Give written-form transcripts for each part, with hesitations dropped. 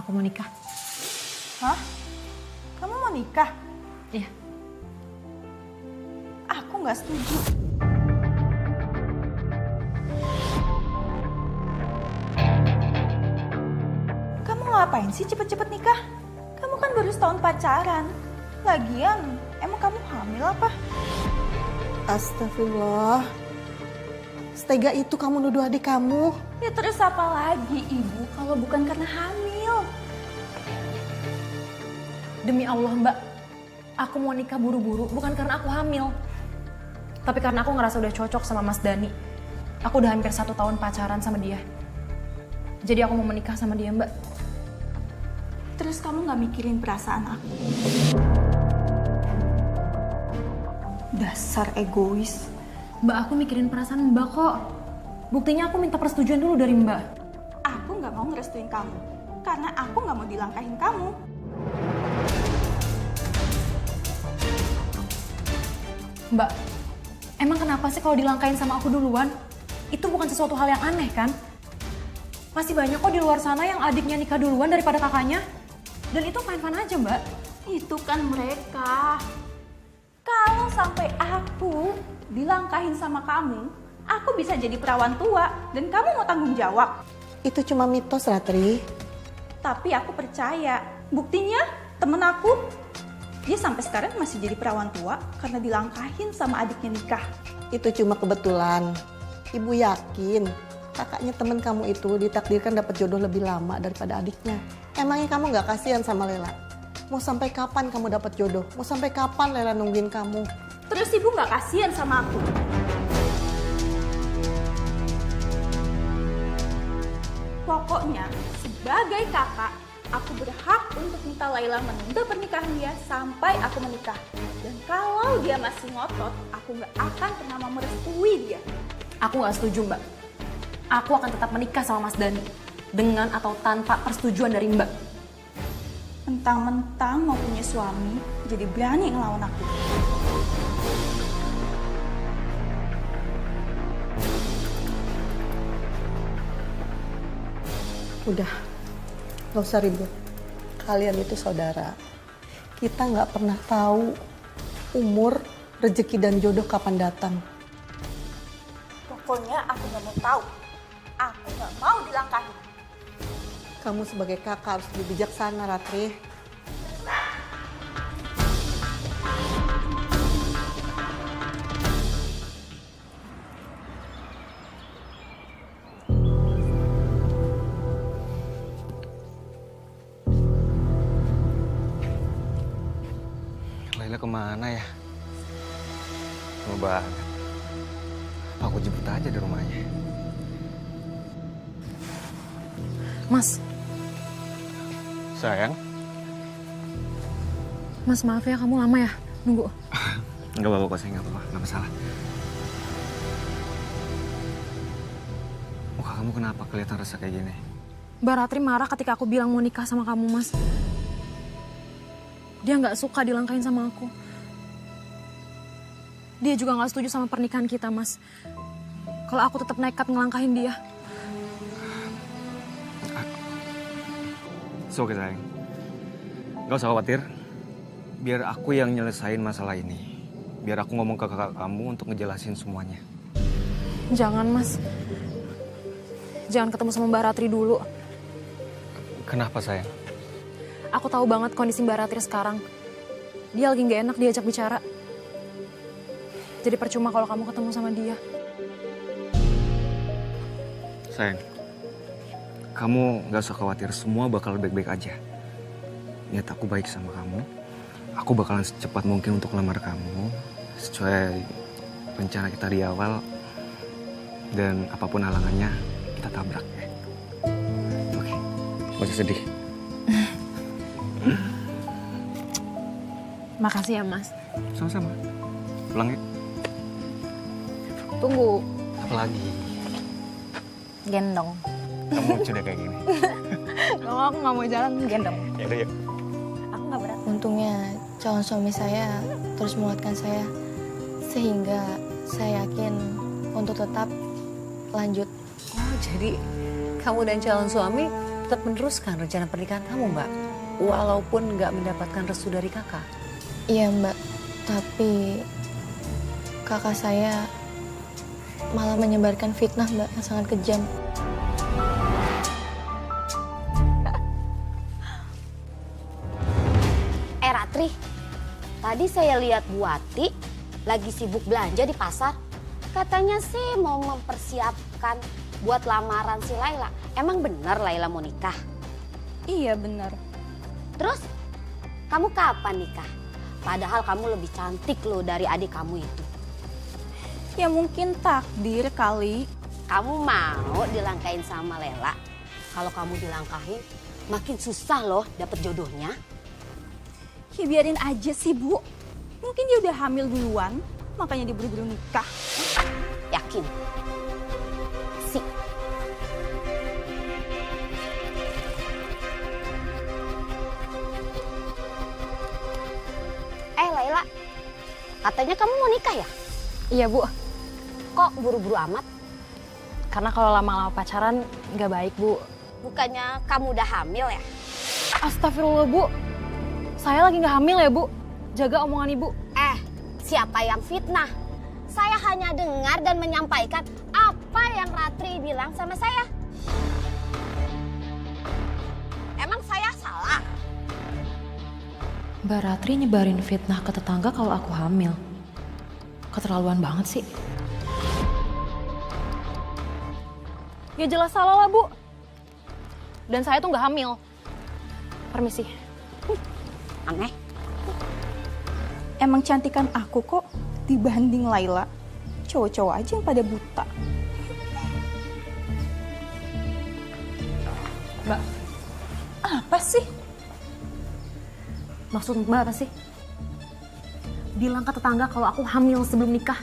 Aku mau nikah. Hah? Kamu mau nikah? Iya. Aku nggak setuju. Kamu ngapain sih cepet-cepet nikah? Kamu kan baru setahun pacaran. Lagian, emang kamu hamil apa? Astagfirullah. Setega itu kamu nuduh adik kamu. Ya terus apa lagi ibu kalau bukan karena hamil? Demi Allah Mbak, aku mau nikah buru-buru bukan karena aku hamil. Tapi karena aku ngerasa udah cocok sama Mas Dani. Aku udah hampir 1 tahun pacaran sama dia. Jadi aku mau menikah sama dia Mbak. Terus kamu nggak mikirin perasaan aku? Dasar egois. Mbak, aku mikirin perasaan Mbak kok. Buktinya aku minta persetujuan dulu dari Mbak. Aku nggak mau ngerestuin kamu. Karena aku nggak mau dilangkahin kamu. Mbak, emang kenapa sih kalau dilangkain sama aku duluan? Itu bukan sesuatu hal yang aneh kan? Masih banyak kok di luar sana yang adiknya nikah duluan daripada kakaknya. Dan itu fine-fine aja Mbak. Itu kan mereka. Kalau sampai aku dilangkahin sama kamu, aku bisa jadi perawan tua dan kamu mau tanggung jawab. Itu cuma mitos, Ratri. Tapi aku percaya. Buktinya temen aku, dia sampai sekarang masih jadi perawan tua karena dilangkahin sama adiknya nikah. Itu cuma kebetulan. Ibu yakin kakaknya temen kamu itu ditakdirkan dapat jodoh lebih lama daripada adiknya. Emangnya kamu gak kasihan sama Lela? Mau sampai kapan kamu dapat jodoh? Mau sampai kapan Lela nungguin kamu? Terus ibu gak kasihan sama aku? Pokoknya sebagai kakak, aku berhak untuk minta Laila menunda pernikahan dia sampai aku menikah. Dan kalau dia masih ngotot, aku gak akan pernah mau merestui dia. Aku gak setuju Mbak. Aku akan tetap menikah sama Mas Dani. Dengan atau tanpa persetujuan dari Mbak. Mentang-mentang mau punya suami, jadi berani ngelawan aku. Udah, gak usah ribut. Kalian itu saudara. Kita gak pernah tahu umur, rezeki dan jodoh kapan datang. Pokoknya aku gak mau tahu. Aku gak mau dilangkahi. Kamu sebagai kakak harus lebih bijaksana, Ratri. Laila kemana ya? Lama banget. Aku jemput aja di rumahnya. Mas, Sayang? Mas maaf ya kamu lama ya nunggu. Enggak apa-apa kok, saya enggak apa-apa. Enggak masalah. Muka kamu kenapa kelihatan resah kayak gini? Mbak Ratri marah ketika aku bilang mau nikah sama kamu Mas. Dia nggak suka dilangkain sama aku. Dia juga nggak setuju sama pernikahan kita Mas. Kalau aku tetap nekat ngelangkahin dia. Oke sayang. Gak usah khawatir. Biar aku yang nyelesain masalah ini. Biar aku ngomong ke kakak kamu untuk ngejelasin semuanya. Jangan Mas. Jangan ketemu sama Mbak Ratri dulu. Kenapa sayang? Aku tahu banget kondisi Mbak Ratri sekarang. Dia lagi nggak enak diajak bicara. Jadi percuma kalau kamu ketemu sama dia. Sayang, kamu gak usah khawatir, semua bakal baik-baik aja. Niat aku baik sama kamu. Aku bakalan secepat mungkin untuk lamar kamu. Sesuai rencana kita di awal. Dan apapun halangannya, kita tabrak ya. Oke, gak usah sedih. Makasih ya Mas. Sama-sama. Pulang ya. Tunggu. Apa lagi? Gendong. Kamu sudah kayak gini. Kalau aku nggak mau jalan, gendong. Ya udah yuk. Aku nggak berat. Untungnya calon suami saya terus menguatkan saya sehingga saya yakin untuk tetap lanjut. Oh, jadi kamu dan calon suami tetap meneruskan rencana pernikahan kamu, Mbak. Walaupun nggak mendapatkan restu dari kakak. Iya Mbak, tapi kakak saya malah menyebarkan fitnah Mbak yang sangat kejam. Ratri, tadi saya lihat Bu Ati lagi sibuk belanja di pasar. Katanya sih mau mempersiapkan buat lamaran si Laila. Emang benar Laila mau nikah? Iya bener. Terus kamu kapan nikah? Padahal kamu lebih cantik loh dari adik kamu itu. Ya mungkin takdir kali. Kamu mau dilangkain sama Lela? Kalau kamu dilangkahin, makin susah loh dapet jodohnya. Ya biarin aja sih Bu. Mungkin dia udah hamil duluan, makanya dia buru-buru nikah. Yakin? Si. Laila, katanya kamu mau nikah ya? Iya Bu, Kok buru-buru amat? karena kalau lama-lama pacaran nggak baik Bu. Bukannya kamu udah hamil ya? Astagfirullah Bu, saya lagi nggak hamil ya Bu. Jaga omongan Ibu. Siapa yang fitnah? Saya hanya dengar dan menyampaikan apa yang Ratri bilang sama saya. Emang saya salah? Mbak Ratri nyebarin fitnah ke tetangga kalau aku hamil. Keterlaluan banget sih. Ya jelas salah lah Bu. Dan saya tuh nggak hamil. Permisi. Aneh. Emang cantikan aku kok dibanding Laila. Cowok-cowok aja yang pada buta. Mbak, Apa sih? maksud Mbak apa sih? Bilang ke tetangga kalau aku hamil sebelum nikah.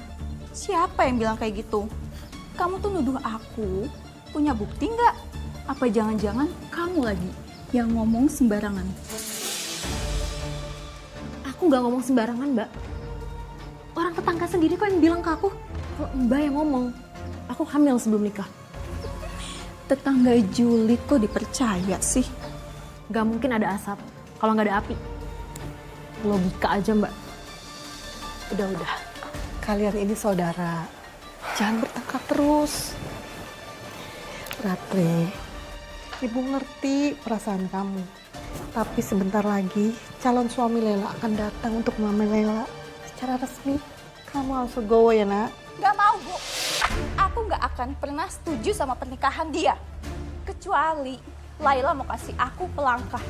Siapa yang bilang kayak gitu? Kamu tuh nuduh aku punya bukti nggak? Apa jangan-jangan kamu lagi yang ngomong sembarangan? Aku nggak ngomong sembarangan Mbak. Orang tetangga sendiri kok yang bilang ke aku kalau Mbak yang ngomong aku hamil sebelum nikah. Tetangga julid kok dipercaya sih? Gak mungkin ada asap kalau nggak ada api. Logika aja Mbak. Udah. Kalian ini saudara. Jangan bertengkar terus. Ratri, Ibu ngerti perasaan kamu. Tapi sebentar lagi calon suami Lela akan datang untuk melamar Lela secara resmi. Kamu harus legowo ya nak. Gak mau Bu. Aku gak akan pernah setuju sama pernikahan dia. Kecuali Laila mau kasih aku pelangkah.